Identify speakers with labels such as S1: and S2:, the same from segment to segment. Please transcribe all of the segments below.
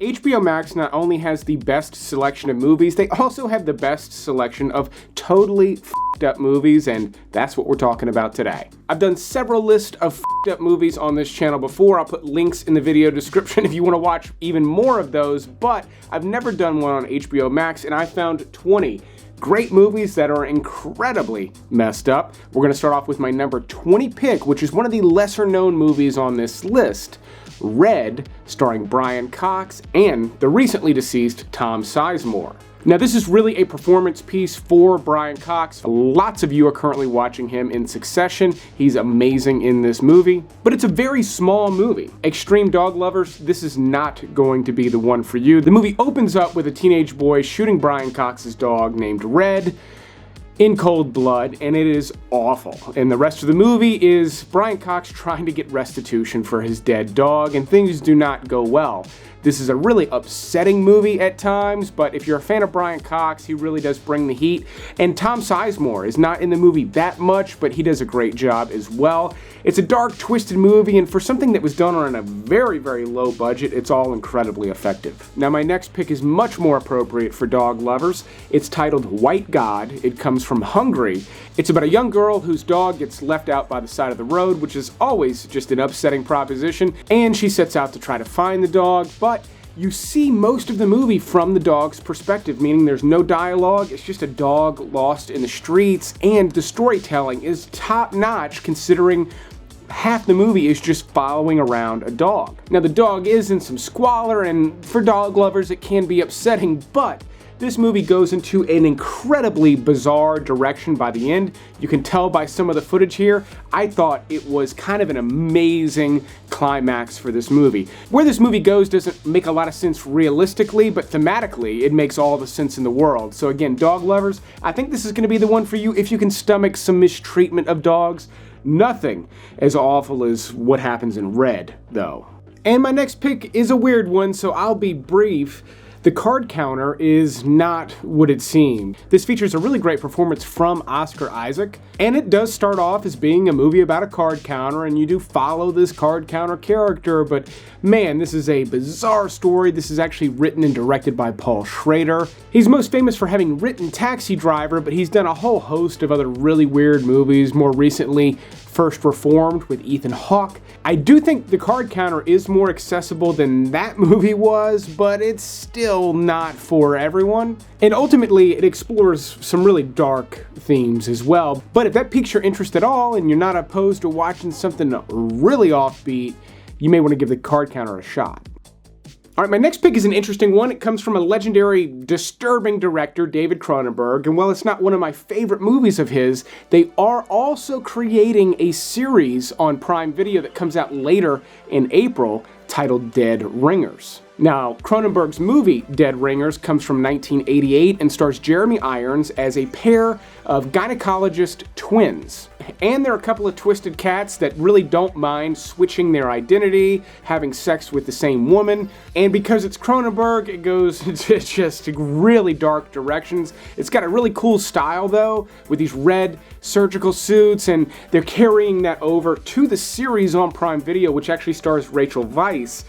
S1: HBO Max not only has the best selection of movies, they also have the best selection of totally f***ed up movies, and that's what we're talking about today. I've done several lists of f***ed up movies on this channel before. I'll put links in the video description if you want to watch even more of those, but I've never done one on HBO Max, and I found 20 great movies that are incredibly messed up. We're going to start off with my number 20 pick, which is one of the lesser known movies on this list, Red, starring Brian Cox and the recently deceased Tom Sizemore. Now, this is really a performance piece for Brian Cox. Lots of you are currently watching him in succession. He's amazing in this movie, but it's a very small movie. Extreme dog lovers, this is not going to be the one for you. The movie opens up with a teenage boy shooting Brian Cox's dog named Red in cold blood, and it is awful. And the rest of the movie is Brian Cox trying to get restitution for his dead dog, and things do not go well. This is a really upsetting movie at times, but if you're a fan of Brian Cox, he really does bring the heat. And Tom Sizemore is not in the movie that much, but he does a great job as well. It's a dark, twisted movie, and for something that was done on a very, very low budget, it's all incredibly effective. Now, my next pick is much more appropriate for dog lovers. It's titled White God. It comes from Hungary. It's about a young girl whose dog gets left out by the side of the road, which is always just an upsetting proposition, and she sets out to try to find the dog, but you see most of the movie from the dog's perspective, meaning there's no dialogue, it's just a dog lost in the streets, and the storytelling is top-notch considering half the movie is just following around a dog. Now, the dog is in some squalor, and for dog lovers it can be upsetting, but this movie goes into an incredibly bizarre direction by the end. You can tell by some of the footage here. I thought it was kind of an amazing climax for this movie. Where this movie goes doesn't make a lot of sense realistically, but thematically, it makes all the sense in the world. So again, dog lovers, I think this is going to be the one for you if you can stomach some mistreatment of dogs. Nothing as awful as what happens in Red, though. And my next pick is a weird one, so I'll be brief. The card counter is not what it seemed. This features a really great performance from Oscar Isaac, and it does start off as being a movie about a card counter, and you do follow this card counter character, but man, this is a bizarre story. This is actually written and directed by Paul Schrader. He's most famous for having written Taxi Driver, but he's done a whole host of other really weird movies, more recently First Reformed with Ethan Hawke. I do think The Card Counter is more accessible than that movie was, but it's still not for everyone. And ultimately, it explores some really dark themes as well. But if that piques your interest at all, and you're not opposed to watching something really offbeat, you may want to give The Card Counter a shot. Alright, my next pick is an interesting one. It comes from a legendary, disturbing director, David Cronenberg, and while it's not one of my favorite movies of his, they are also creating a series on Prime Video that comes out later in April titled Dead Ringers. Now, Cronenberg's movie, Dead Ringers, comes from 1988 and stars Jeremy Irons as a pair of gynecologist twins. And there are a couple of twisted cats that really don't mind switching their identity, having sex with the same woman, and because it's Cronenberg, it goes into just really dark directions. It's got a really cool style, though, with these red surgical suits, and they're carrying that over to the series on Prime Video, which actually stars Rachel Weisz.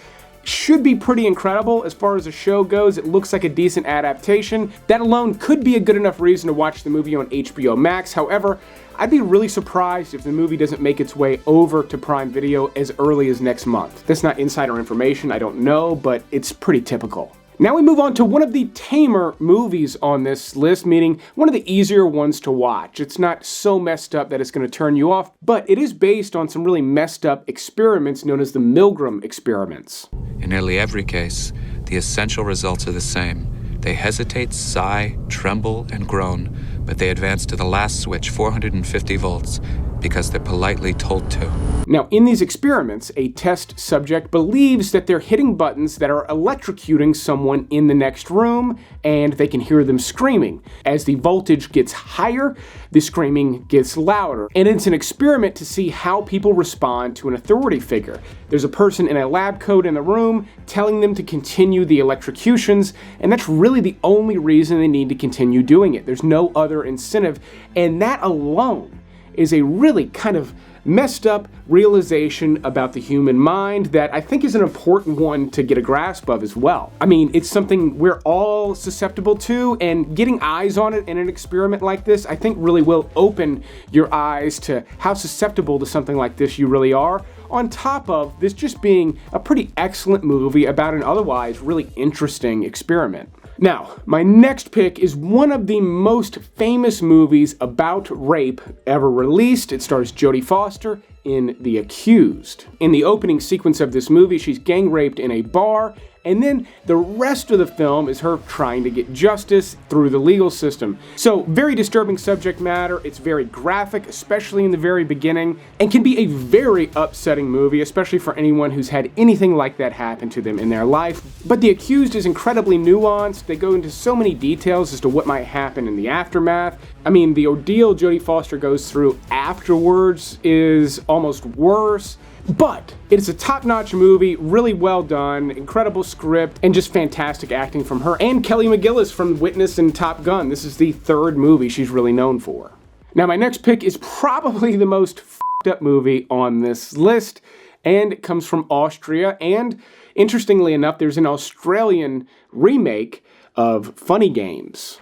S1: Should be pretty incredible as far as the show goes. It looks like a decent adaptation. That alone could be a good enough reason to watch the movie on HBO Max. However, I'd be really surprised if the movie doesn't make its way over to Prime Video as early as next month. That's not insider information, I don't know, but it's pretty typical. Now we move on to one of the tamer movies on this list, meaning one of the easier ones to watch. It's not so messed up that it's going to turn you off, but it is based on some really messed up experiments known as the Milgram experiments.
S2: In nearly every case, the essential results are the same. They hesitate, sigh, tremble, and groan, but they advance to the last switch, 450 volts, because they're politely told to.
S1: Now, in these experiments, a test subject believes that they're hitting buttons that are electrocuting someone in the next room, and they can hear them screaming. As the voltage gets higher, the screaming gets louder. And it's an experiment to see how people respond to an authority figure. There's a person in a lab coat in the room telling them to continue the electrocutions, and that's really the only reason they need to continue doing it. There's no other incentive, and that alone is a really kind of messed up realization about the human mind that I think is an important one to get a grasp of as well. I mean, it's something we're all susceptible to, and getting eyes on it in an experiment like this, I think really will open your eyes to how susceptible to something like this you really are, on top of this just being a pretty excellent movie about an otherwise really interesting experiment. Now, my next pick is one of the most famous movies about rape ever released. It stars Jodie Foster in The Accused. In the opening sequence of this movie, she's gang raped in a bar, and then the rest of the film is her trying to get justice through the legal system. So, very disturbing subject matter. It's very graphic, especially in the very beginning, and can be a very upsetting movie, especially for anyone who's had anything like that happen to them in their life. But The Accused is incredibly nuanced. They go into so many details as to what might happen in the aftermath. I mean, the ordeal Jodie Foster goes through afterwards is almost worse. But it's a top-notch movie, really well done, incredible script, and just fantastic acting from her and Kelly McGillis from Witness and Top Gun. This is the third movie she's really known for. Now, my next pick is probably the most f***ed up movie on this list, and it comes from Austria, and interestingly enough, there's an Australian remake of Funny Games.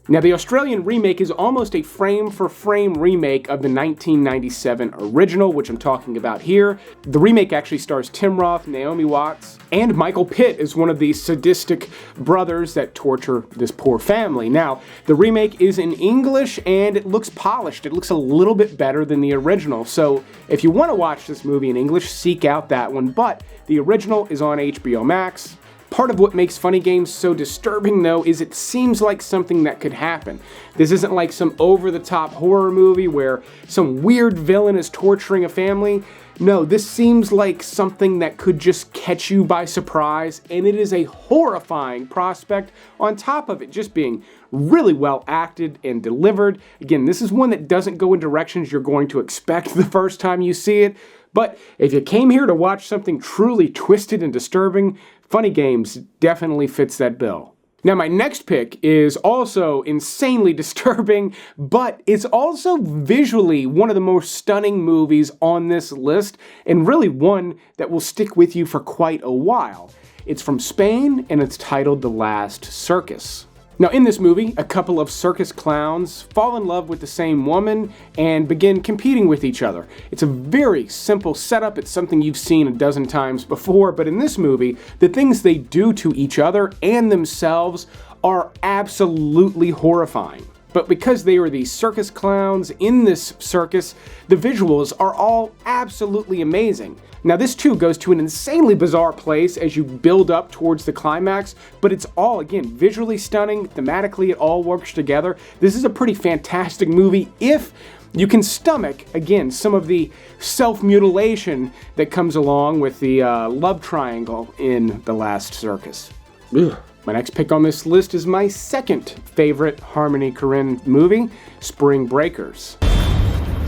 S1: Now, the Australian remake is almost a frame-for-frame remake of the 1997 original, which I'm talking about here. The remake actually stars Tim Roth, Naomi Watts, and Michael Pitt as one of the sadistic brothers that torture this poor family. Now, the remake is in English, and it looks polished. It looks a little bit better than the original, so if you want to watch this movie in English, seek out that one, but the original is on HBO Max. Part of what makes Funny Games so disturbing, though, is it seems like something that could happen. This isn't like some over-the-top horror movie where some weird villain is torturing a family. No, this seems like something that could just catch you by surprise, and it is a horrifying prospect on top of it just being really well acted and delivered. Again, this is one that doesn't go in directions you're going to expect the first time you see it, but if you came here to watch something truly twisted and disturbing, Funny Games definitely fits that bill. Now, my next pick is also insanely disturbing, but it's also visually one of the most stunning movies on this list, and really one that will stick with you for quite a while. It's from Spain, and it's titled The Last Circus. Now, in this movie, a couple of circus clowns fall in love with the same woman and begin competing with each other. It's a very simple setup. It's something you've seen a dozen times before, but in this movie, the things they do to each other and themselves are absolutely horrifying. But because they are these circus clowns in this circus, the visuals are all absolutely amazing. Now, this too goes to an insanely bizarre place as you build up towards the climax, but it's all, again, visually stunning. Thematically, it all works together. This is a pretty fantastic movie if you can stomach, again, some of the self-mutilation that comes along with the love triangle in The Last Circus. Ugh. My next pick on this list is my second favorite Harmony Korine movie, Spring Breakers.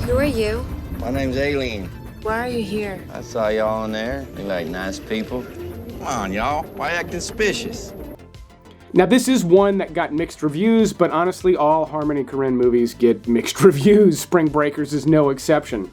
S3: Who are you?
S4: My name's Aileen.
S3: Why are you here?
S4: I saw y'all in there. They like nice people. Come on, y'all. Why acting suspicious?
S1: Now, this is one that got mixed reviews, but honestly, all Harmony Korine movies get mixed reviews. Spring Breakers is no exception.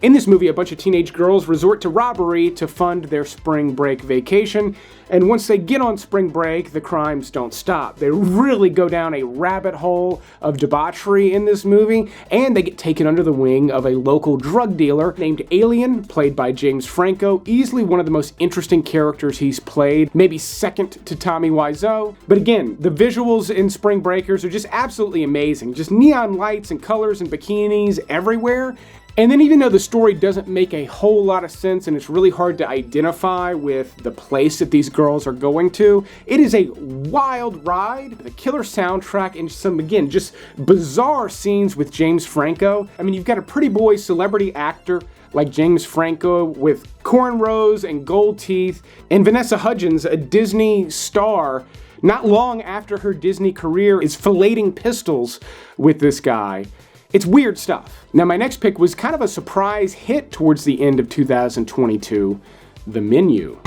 S1: In this movie, a bunch of teenage girls resort to robbery to fund their spring break vacation, and once they get on spring break, the crimes don't stop. They really go down a rabbit hole of debauchery in this movie, and they get taken under the wing of a local drug dealer named Alien, played by James Franco, easily one of the most interesting characters he's played, maybe second to Tommy Wiseau. But again, the visuals in Spring Breakers are just absolutely amazing. Just neon lights and colors and bikinis everywhere. And then even though the story doesn't make a whole lot of sense and it's really hard to identify with the place that these girls are going to, it is a wild ride, the killer soundtrack, and some, again, just bizarre scenes with James Franco. I mean, you've got a pretty boy celebrity actor like James Franco with cornrows and gold teeth, and Vanessa Hudgens, a Disney star, not long after her Disney career, is filleting pistols with this guy. It's weird stuff. Now, my next pick was kind of a surprise hit towards the end of 2022, The Menu.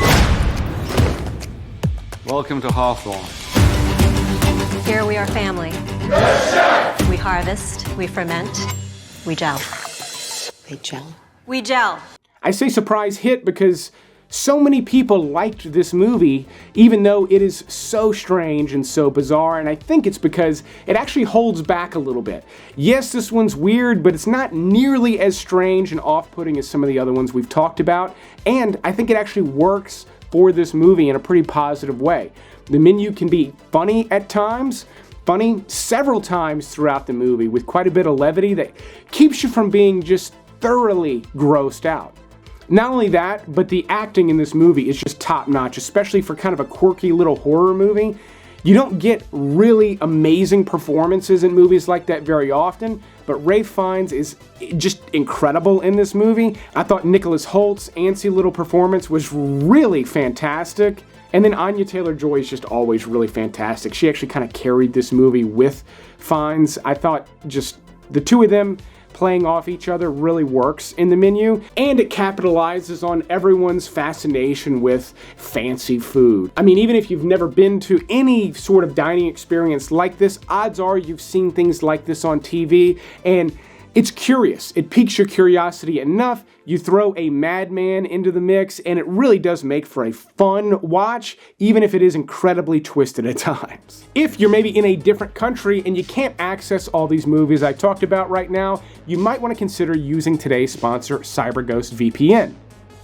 S5: Welcome to Hawthorne.
S6: Here we are family. We harvest, we ferment,
S5: We gel.
S6: They gel.
S5: We gel.
S1: I say surprise hit because so many people liked this movie, even though it is so strange and so bizarre, and I think it's because it actually holds back a little bit. Yes, this one's weird, but it's not nearly as strange and off-putting as some of the other ones we've talked about, and I think it actually works for this movie in a pretty positive way. The menu can be funny at times, funny several times throughout the movie, with quite a bit of levity that keeps you from being just thoroughly grossed out. Not only that, but the acting in this movie is just top-notch, especially for kind of a quirky little horror movie. You don't get really amazing performances in movies like that very often, but Ralph Fiennes is just incredible in this movie. I thought Nicholas Holt's antsy little performance was really fantastic. And then Anya Taylor-Joy is just always really fantastic. She actually kind of carried this movie with Fiennes. I thought just the two of them playing off each other really works in the menu, and it capitalizes on everyone's fascination with fancy food. I mean, even if you've never been to any sort of dining experience like this, odds are you've seen things like this on TV, and it's curious. It piques your curiosity enough. You throw a madman into the mix, and it really does make for a fun watch, even if it is incredibly twisted at times. If you're maybe in a different country and you can't access all these movies I talked about right now, you might want to consider using today's sponsor, Cyberghost VPN.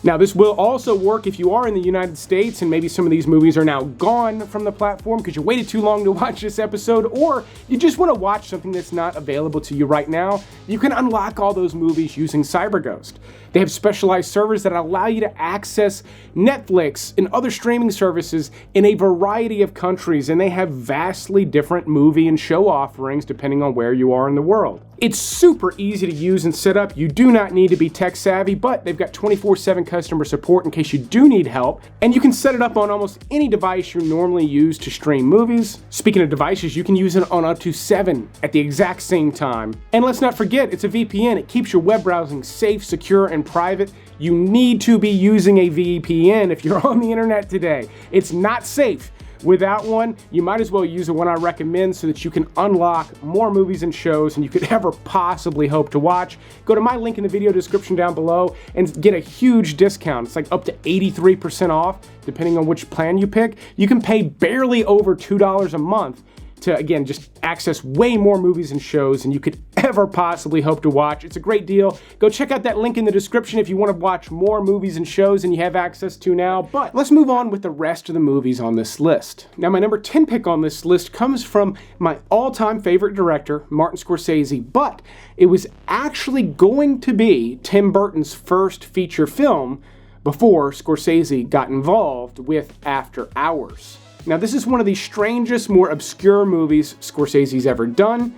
S1: Now, this will also work if you are in the United States and maybe some of these movies are now gone from the platform because you waited too long to watch this episode, or you just want to watch something that's not available to you right now. You can unlock all those movies using Cyberghost. They have specialized servers that allow you to access Netflix and other streaming services in a variety of countries, and they have vastly different movie and show offerings depending on where you are in the world. It's super easy to use and set up. You do not need to be tech savvy, but they've got 24/7 customer support in case you do need help, and you can set it up on almost any device you normally use to stream movies. Speaking of devices, you can use it on up to 7 at the exact same time. And let's not forget, it's a VPN. It keeps your web browsing safe, secure, and private. You need to be using a VPN if you're on the internet today. It's not safe without one. You might as well use the one I recommend so that you can unlock more movies and shows than you could ever possibly hope to watch. Go to my link in the video description down below and get a huge discount. It's like up to 83% off, depending on which plan you pick. You can pay barely over $2 a month to, again, just access way more movies and shows than you could ever possibly hope to watch. It's a great deal. Go check out that link in the description if you want to watch more movies and shows than you have access to now. But let's move on with the rest of the movies on this list. Now, my number 10 pick on this list comes from my all-time favorite director, Martin Scorsese, but it was actually going to be Tim Burton's first feature film before Scorsese got involved with After Hours. Now, this is one of the strangest, more obscure movies Scorsese's ever done.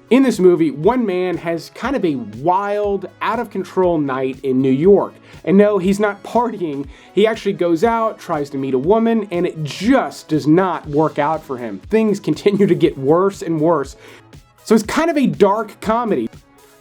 S1: In this movie, one man has kind of a wild, out-of-control night in New York. And no, he's not partying. He actually goes out, tries to meet a woman, and it just does not work out for him. Things continue to get worse and worse. So it's kind of a dark comedy.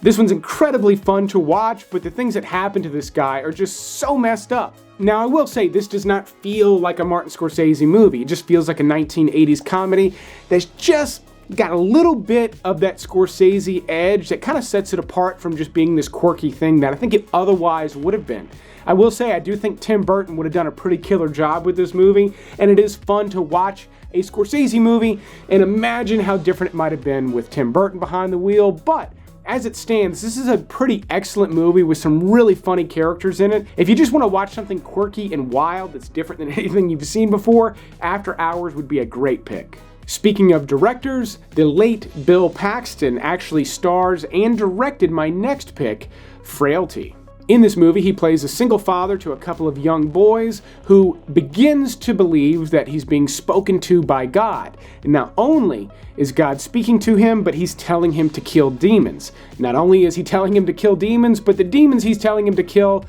S1: This one's incredibly fun to watch, but the things that happen to this guy are just so messed up. Now, I will say this does not feel like a Martin Scorsese movie. It just feels like a 1980s comedy that's just got a little bit of that Scorsese edge that kind of sets it apart from just being this quirky thing that I think it otherwise would have been. I will say I do think Tim Burton would have done a pretty killer job with this movie, and it is fun to watch a Scorsese movie and imagine how different it might have been with Tim Burton behind the wheel, but as it stands, this is a pretty excellent movie with some really funny characters in it. If you just want to watch something quirky and wild that's different than anything you've seen before, After Hours would be a great pick. Speaking of directors, the late Bill Paxton actually stars and directed my next pick, Frailty. In this movie, he plays a single father to a couple of young boys who begins to believe that he's being spoken to by God. And not only is God speaking to him, but he's telling him to kill demons. Not only is he telling him to kill demons, but the demons he's telling him to kill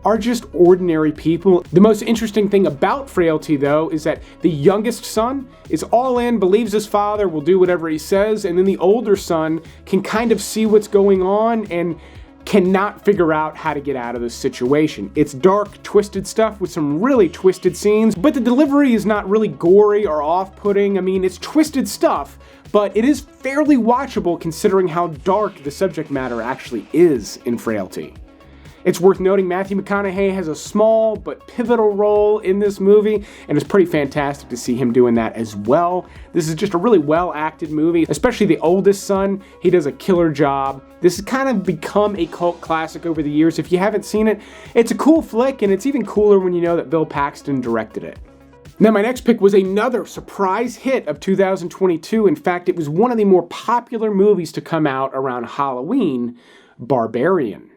S1: are just ordinary people. The most interesting thing about Frailty, though, is that the youngest son is all in, believes his father will do whatever he says, and then the older son can kind of see what's going on and cannot figure out how to get out of this situation. It's dark, twisted stuff with some really twisted scenes, but the delivery is not really gory or off-putting. I mean, it's twisted stuff, but it is fairly watchable considering how dark the subject matter actually is in Frailty. It's worth noting Matthew McConaughey has a small but pivotal role in this movie, and it's pretty fantastic to see him doing that as well. This is just a really well-acted movie, especially the oldest son. He does a killer job. This has kind of become a cult classic over the years. If you haven't seen it, it's a cool flick, and it's even cooler when you know that Bill Paxton directed it. Now, my next pick was another surprise hit of 2022. In fact, it was one of the more popular movies to come out around Halloween, Barbarian.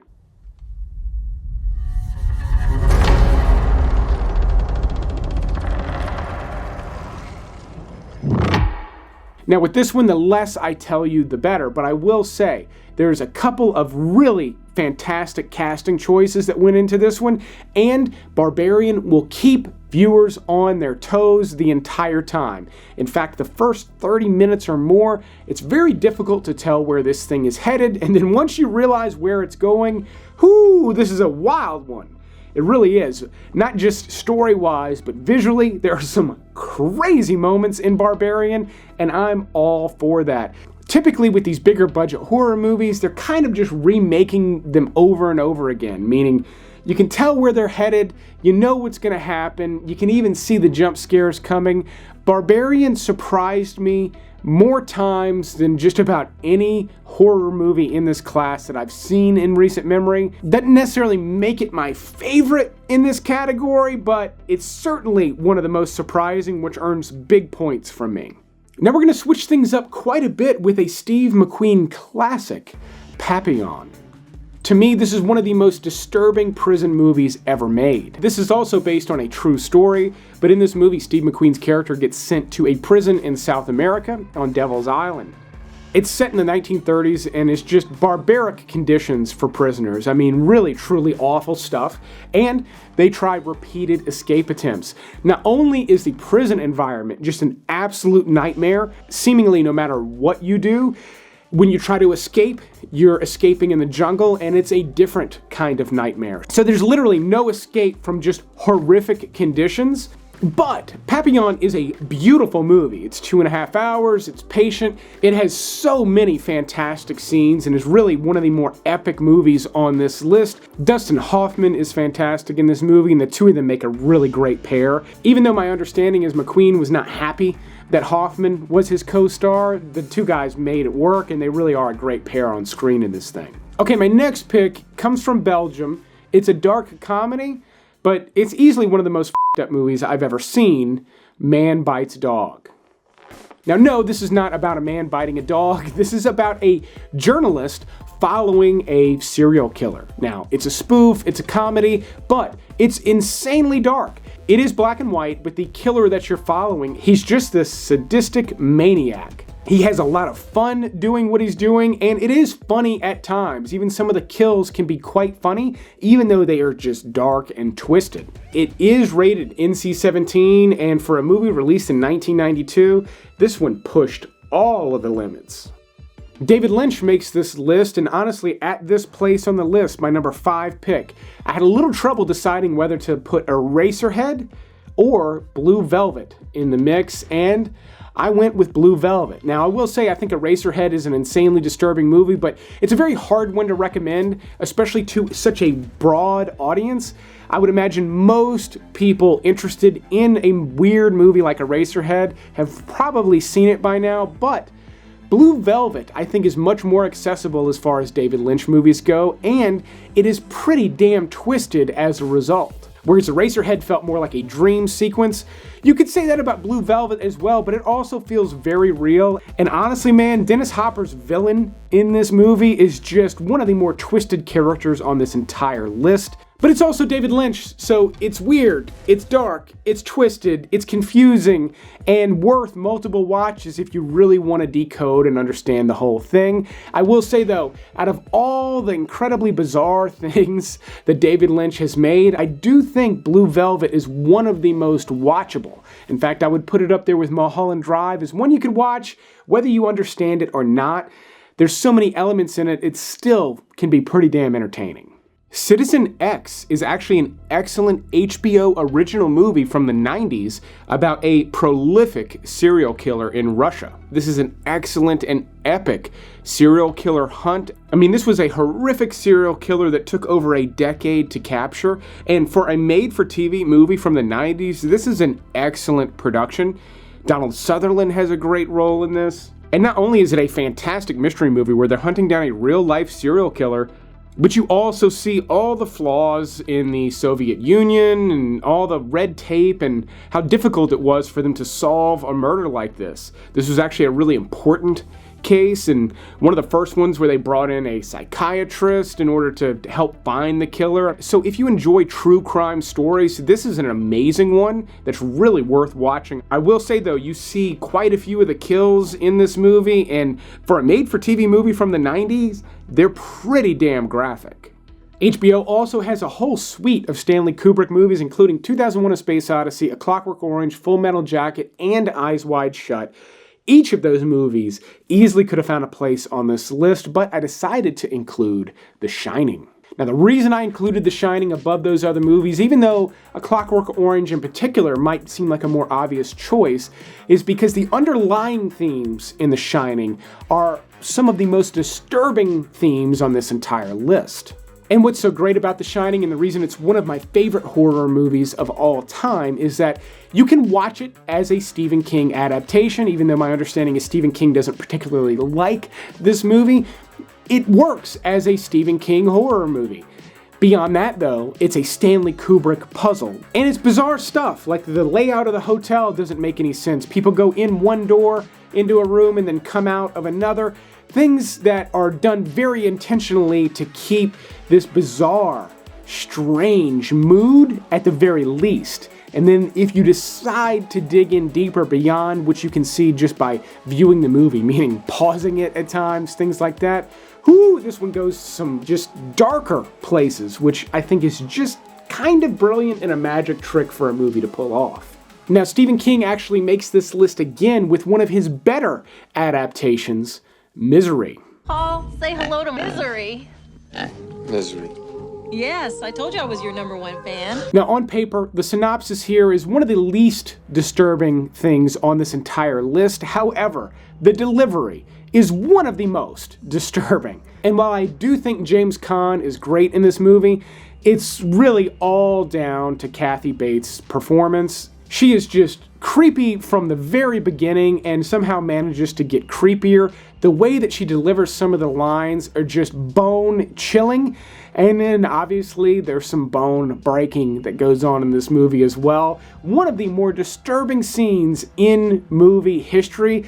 S1: Now with this one, the less I tell you, the better, but I will say there's a couple of really fantastic casting choices that went into this one, and Barbarian will keep viewers on their toes the entire time. In fact, the first 30 minutes or more, it's very difficult to tell where this thing is headed, and then once you realize where it's going, whoo, this is a wild one. It really is. Not just story-wise, but visually, there are some crazy moments in Barbarian, and I'm all for that. Typically with these bigger budget horror movies, they're kind of just remaking them over and over again, meaning you can tell where they're headed, you know what's going to happen, you can even see the jump scares coming. Barbarian surprised me more times than just about any horror movie in this class that I've seen in recent memory. Doesn't necessarily make it my favorite in this category, but it's certainly one of the most surprising, which earns big points from me. Now we're going to switch things up quite a bit with a Steve McQueen classic, Papillon. To me, this is one of the most disturbing prison movies ever made. This is also based on a true story, but in this movie, Steve McQueen's character gets sent to a prison in South America on Devil's Island. It's set in the 1930s and is just barbaric conditions for prisoners. I mean, really, truly awful stuff. And they try repeated escape attempts. Not only is the prison environment just an absolute nightmare, seemingly no matter what you do, when you try to escape, you're escaping in the jungle, and it's a different kind of nightmare. So there's literally no escape from just horrific conditions. But Papillon is a beautiful movie. It's 2.5 hours, it's patient, it has so many fantastic scenes, and is really one of the more epic movies on this list. Dustin Hoffman is fantastic in this movie, and the two of them make a really great pair. Even though my understanding is McQueen was not happy that Hoffman was his co-star, the two guys made it work, and they really are a great pair on screen in this thing. Okay, my next pick comes from Belgium. It's a dark comedy, but it's easily one of the most f***ed up movies I've ever seen, Man Bites Dog. Now, no, this is not about a man biting a dog. This is about a journalist following a serial killer. Now, it's a spoof, it's a comedy, but it's insanely dark. It is black and white, but the killer that you're following, he's just this sadistic maniac. He has a lot of fun doing what he's doing, and it is funny at times. Even some of the kills can be quite funny, even though they are just dark and twisted. It is rated NC-17, and for a movie released in 1992, this one pushed all of the limits. David Lynch makes this list, and honestly, at this place on the list, my number 5 pick, I had a little trouble deciding whether to put Eraserhead or Blue Velvet in the mix, and I went with Blue Velvet. Now, I will say I think Eraserhead is an insanely disturbing movie, but it's a very hard one to recommend, especially to such a broad audience. I would imagine most people interested in a weird movie like Eraserhead have probably seen it by now, but Blue Velvet, I think, is much more accessible as far as David Lynch movies go, and it is pretty damn twisted as a result. Whereas Eraserhead felt more like a dream sequence, you could say that about Blue Velvet as well, but it also feels very real. And honestly, man, Dennis Hopper's villain in this movie is just one of the more twisted characters on this entire list. But it's also David Lynch, so it's weird, it's dark, it's twisted, it's confusing, and worth multiple watches if you really want to decode and understand the whole thing. I will say though, out of all the incredibly bizarre things that David Lynch has made, I do think Blue Velvet is one of the most watchable. In fact, I would put it up there with Mulholland Drive as one you could watch whether you understand it or not. There's so many elements in it, it still can be pretty damn entertaining. Citizen X is actually an excellent HBO original movie from the 90s about a prolific serial killer in Russia. This is an excellent and epic serial killer hunt. I mean, this was a horrific serial killer that took over a decade to capture, and for a made-for-TV movie from the 90s, this is an excellent production. Donald Sutherland has a great role in this. And not only is it a fantastic mystery movie where they're hunting down a real-life serial killer, but you also see all the flaws in the Soviet Union and all the red tape and how difficult it was for them to solve a murder like this. This was actually a really important case, and one of the first ones where they brought in a psychiatrist in order to help find the killer. So if you enjoy true crime stories, this is an amazing one that's really worth watching. I will say though, you see quite a few of the kills in this movie, and for a made-for-TV movie from the 90s, they're pretty damn graphic. HBO also has a whole suite of Stanley Kubrick movies, including 2001: A Space Odyssey, A Clockwork Orange, Full Metal Jacket, and Eyes Wide Shut. Each of those movies easily could have found a place on this list, but I decided to include The Shining. Now, the reason I included The Shining above those other movies, even though A Clockwork Orange in particular might seem like a more obvious choice, is because the underlying themes in The Shining are some of the most disturbing themes on this entire list. And what's so great about The Shining, and the reason it's one of my favorite horror movies of all time, is that you can watch it as a Stephen King adaptation, even though my understanding is Stephen King doesn't particularly like this movie. It works as a Stephen King horror movie. Beyond that though, it's a Stanley Kubrick puzzle. And it's bizarre stuff, like the layout of the hotel doesn't make any sense. People go in one door into a room and then come out of another. Things that are done very intentionally to keep this bizarre, strange mood at the very least. And then if you decide to dig in deeper beyond what you can see just by viewing the movie, meaning pausing it at times, things like that, this one goes some just darker places, which I think is just kind of brilliant and a magic trick for a movie to pull off. Now, Stephen King actually makes this list again with one of his better adaptations, Misery.
S5: Paul, say hello to Misery.
S4: Misery.
S5: Yes, I told you I was your #1 fan.
S1: Now, on paper, the synopsis here is one of the least disturbing things on this entire list. However, the delivery is one of the most disturbing. And while I do think James Caan is great in this movie, it's really all down to Kathy Bates' performance. She is just creepy from the very beginning and somehow manages to get creepier. The way that she delivers some of the lines are just bone-chilling. And then obviously there's some bone breaking that goes on in this movie as well. One of the more disturbing scenes in movie history.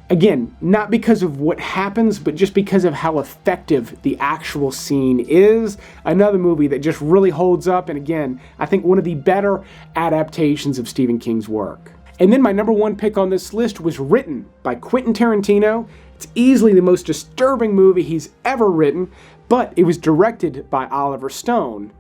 S1: Again, not because of what happens, but just because of how effective the actual scene is. Another movie that just really holds up, and again, I think one of the better adaptations of Stephen King's work. And then my #1 pick on this list was written by Quentin Tarantino. It's easily the most disturbing movie he's ever written, but it was directed by Oliver Stone,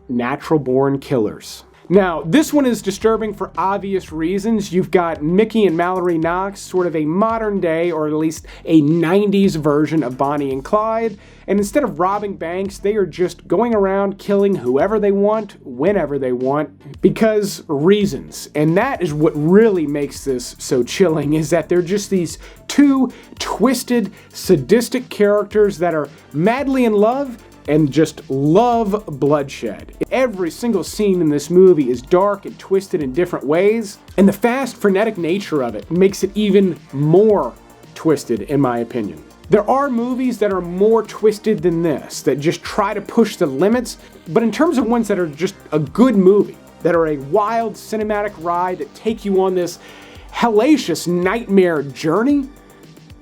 S1: Natural Born Killers. Now, this one is disturbing for obvious reasons. You've got Mickey and Mallory Knox, sort of a modern day, or at least a 90s version of Bonnie and Clyde. And instead of robbing banks, they are just going around killing whoever they want, whenever they want, because reasons. And that is what really makes this so chilling, is that they're just these two twisted, sadistic characters that are madly in love and just love bloodshed. Every single scene in this movie is dark and twisted in different ways, and the fast, frenetic nature of it makes it even more twisted, in my opinion. There are movies that are more twisted than this, that just try to push the limits, but in terms of ones that are just a good movie, that are a wild cinematic ride that take you on this hellacious nightmare journey,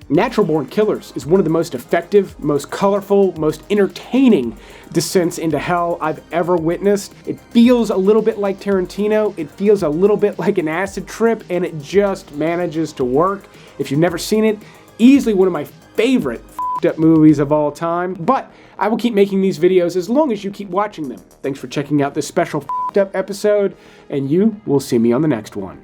S1: Natural Born Killers is one of the most effective, most colorful, most entertaining descents into hell I've ever witnessed. It feels a little bit like Tarantino, it feels a little bit like an acid trip, and it just manages to work. If you've never seen it, easily one of my favorite f***ed up movies of all time, but I will keep making these videos as long as you keep watching them. Thanks for checking out this special f***ed up episode, and you will see me on the next one.